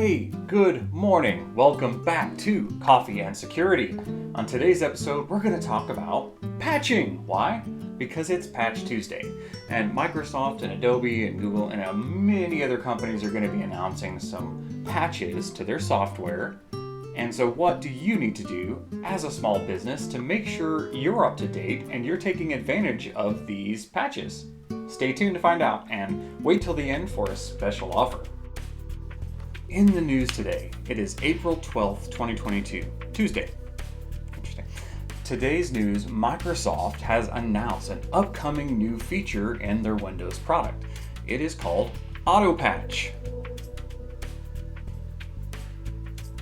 Hey, good morning. Welcome back to Coffee and Security. On today's episode, we're going to talk about patching. Why? Because it's Patch Tuesday, and Microsoft and Adobe and Google and many other companies are going to be announcing some patches to their software. And so what do you need to do as a small business to make sure you're up to date and you're taking advantage of these patches? Stay tuned to find out and wait till the end for a special offer. In the news today, it is April 12th, 2022, Tuesday. Interesting. Today's news, Microsoft has announced an upcoming new feature in their Windows product. It is called Auto Patch.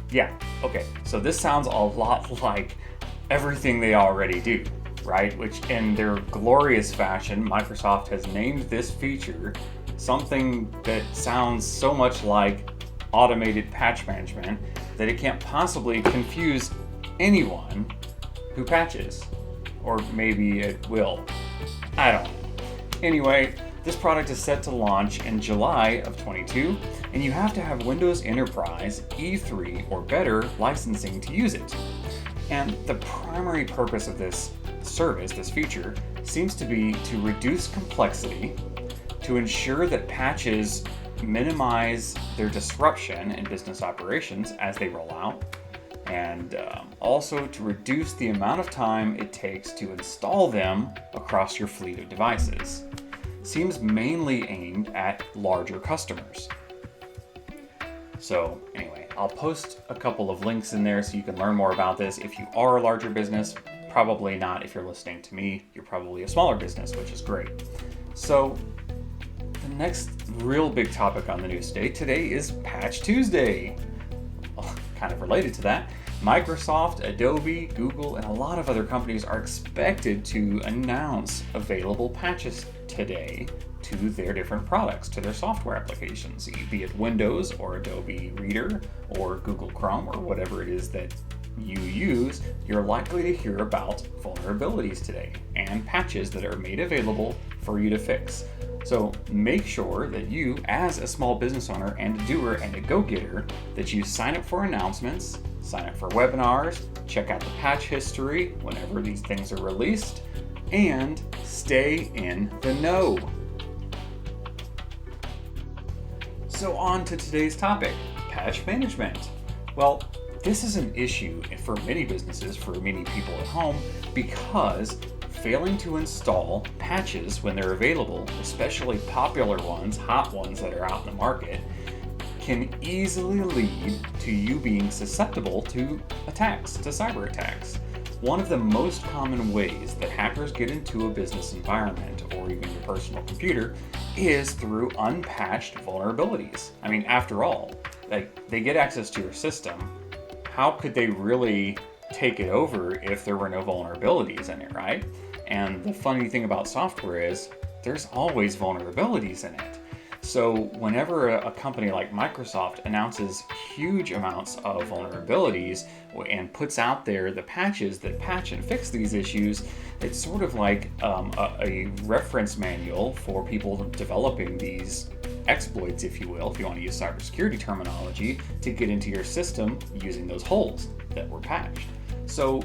Yeah, okay, so this sounds a lot like everything they already do, right? Which in their glorious fashion, Microsoft has named this feature something that sounds so much like automated patch management that it can't possibly confuse anyone who patches. Or maybe it will. I don't know. Anyway, this product is set to launch in July of 22, and you have to have Windows Enterprise E3 or better licensing to use it. And the primary purpose of this service, this feature, seems to be to reduce complexity, to ensure that patches minimize their disruption in business operations as they roll out, and also to reduce the amount of time it takes to install them across your fleet of devices. Seems mainly aimed at larger customers. So anyway, I'll post a couple of links in there so you can learn more about this. If you are a larger business, probably not. If you're listening to me, you're probably a smaller business, which is great. So the next real big topic on the news today is Patch Tuesday. Well, kind of related to that, Microsoft, Adobe, Google, and a lot of other companies are expected to announce available patches today to their different products, to their software applications, be it Windows or Adobe Reader or Google Chrome or whatever it is that you use. You're likely to hear about vulnerabilities today and patches that are made available for you to fix. So make sure that you, as a small business owner and a doer and a go-getter, that you sign up for announcements, sign up for webinars, check out the patch history whenever these things are released, and stay in the know. So on to today's topic, patch management. Well, this is an issue for many businesses, for many people at home, because failing to install patches when they're available, especially popular ones, hot ones that are out in the market, can easily lead to you being susceptible to attacks, to cyber attacks. One of the most common ways that hackers get into a business environment or even your personal computer is through unpatched vulnerabilities. I mean, after all, they get access to your system. How could they really take it over if there were no vulnerabilities in it, right? And the funny thing about software is there's always vulnerabilities in it. So whenever a company like Microsoft announces huge amounts of vulnerabilities and puts out there the patches that patch and fix these issues, it's sort of like a reference manual for people developing these exploits, if you will, if you want to use cybersecurity terminology, to get into your system using those holes that were patched. So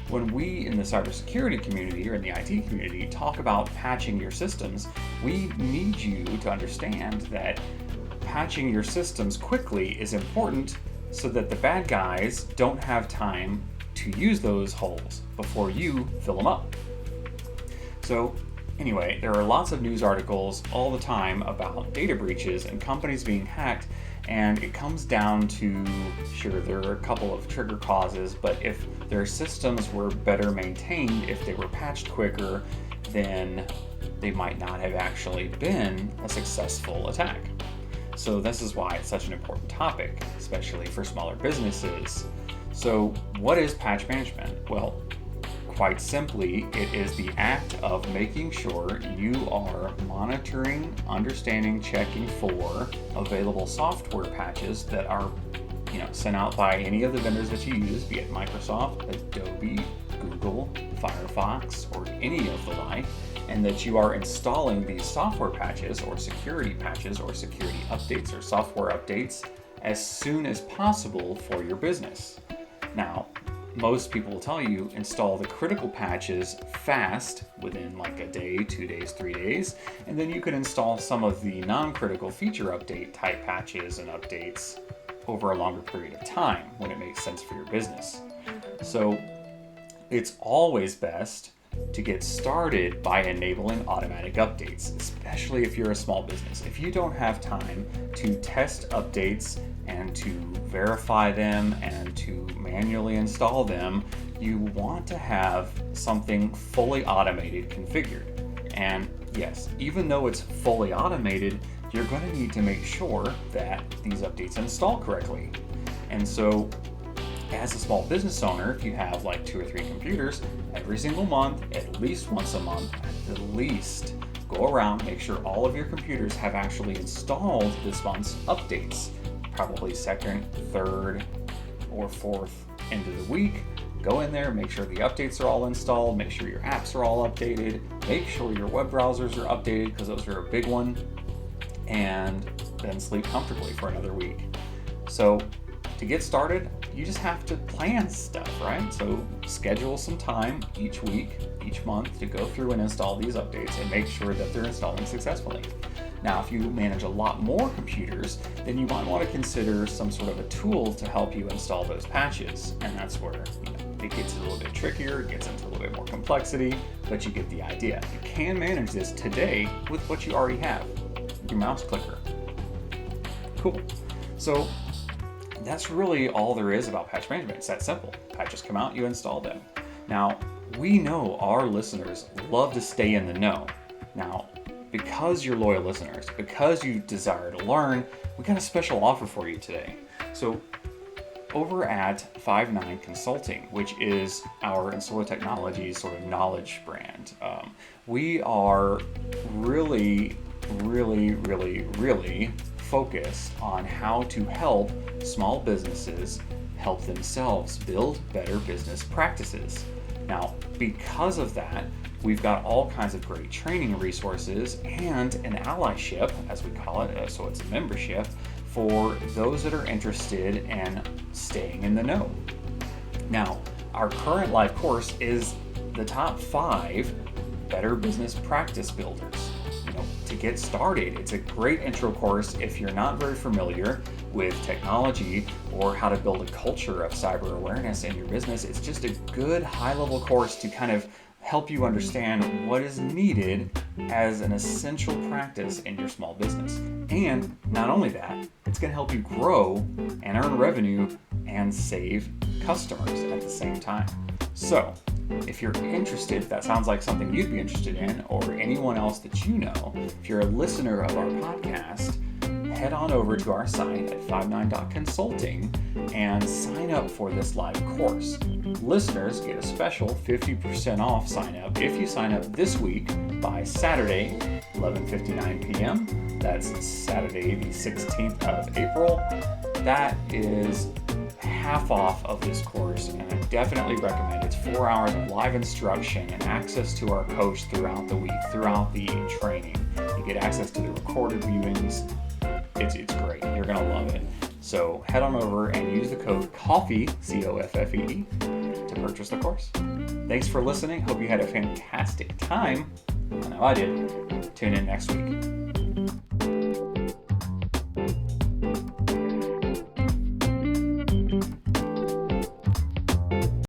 when we in the cybersecurity community or in the IT community talk about patching your systems, we need you to understand that patching your systems quickly is important so that the bad guys don't have time to use those holes before you fill them up. So anyway, there are lots of news articles all the time about data breaches and companies being hacked, and it comes down to, sure, there are a couple of trigger causes, but if their systems were better maintained, if they were patched quicker, then they might not have actually been a successful attack. So this is why it's such an important topic, especially for smaller businesses. So what is patch management? Well, quite simply, it is the act of making sure you are monitoring, understanding, checking for available software patches that are, sent out by any of the vendors that you use, be it Microsoft, Adobe, Google, Firefox, or any of the like, and that you are installing these software patches or security updates or software updates as soon as possible for your business. Now, most people will tell you install the critical patches fast, within like a day, 2 days, 3 days, and then you can install some of the non-critical feature update type patches and updates over a longer period of time when it makes sense for your business. So it's always best to get started by enabling automatic updates, especially if you're a small business. If you don't have time to test updates and to verify them and to manually install them, you want to have something fully automated configured. And yes, even though it's fully automated, you're going to need to make sure that these updates install correctly. And so as a small business owner, if you have like 2 or 3 computers, every single month, at least once a month, at least go around, make sure all of your computers have actually installed this month's updates. Probably second, third, or fourth end of the week. Go in there, make sure the updates are all installed, make sure your apps are all updated, make sure your web browsers are updated because those are a big one, and then sleep comfortably for another week. So to get started, you just have to plan stuff, right? So schedule some time each week, each month to go through and install these updates and make sure that they're installing successfully. Now, if you manage a lot more computers, then you might want to consider some sort of a tool to help you install those patches. And that's where it gets a little bit trickier, it gets into a little bit more complexity, but you get the idea. You can manage this today with what you already have, your mouse clicker. Cool. So that's really all there is about patch management. It's that simple. Patches come out, you install them. Now, we know our listeners love to stay in the know. Now, because you're loyal listeners, because you desire to learn, we got a special offer for you today. So over at 5-9 Consulting, which is our Insular Technologies sort of knowledge brand, we are really focused on how to help small businesses help themselves build better business practices. Now, because of that, we've got all kinds of great training resources and an allyship, as we call it, so it's a membership, for those that are interested in staying in the know. Now, our current live course is the top 5 better business practice builders. To get started, it's a great intro course if you're not very familiar with technology or how to build a culture of cyber awareness in your business. It's just a good high-level course to kind of help you understand what is needed as an essential practice in your small business. And not only that, it's going to help you grow and earn revenue and save customers at the same time. So, if you're interested, if that sounds like something you'd be interested in, or anyone else that you know, if you're a listener of our podcast, head on over to our site at 59.consulting and sign up for this live course. Listeners get a special 50% off sign up if you sign up this week by Saturday, 11:59 p.m. That's Saturday, the 16th of April. That is half off of this course, and I definitely recommend it. It's 4 hours of live instruction and access to our coach throughout the week, throughout the training. You get access to the recorded viewings. It's great. You're going to love it. So head on over and use the code COFFEE, COFFEE, to purchase the course. Thanks for listening. Hope you had a fantastic time. I know I did. Tune in next week.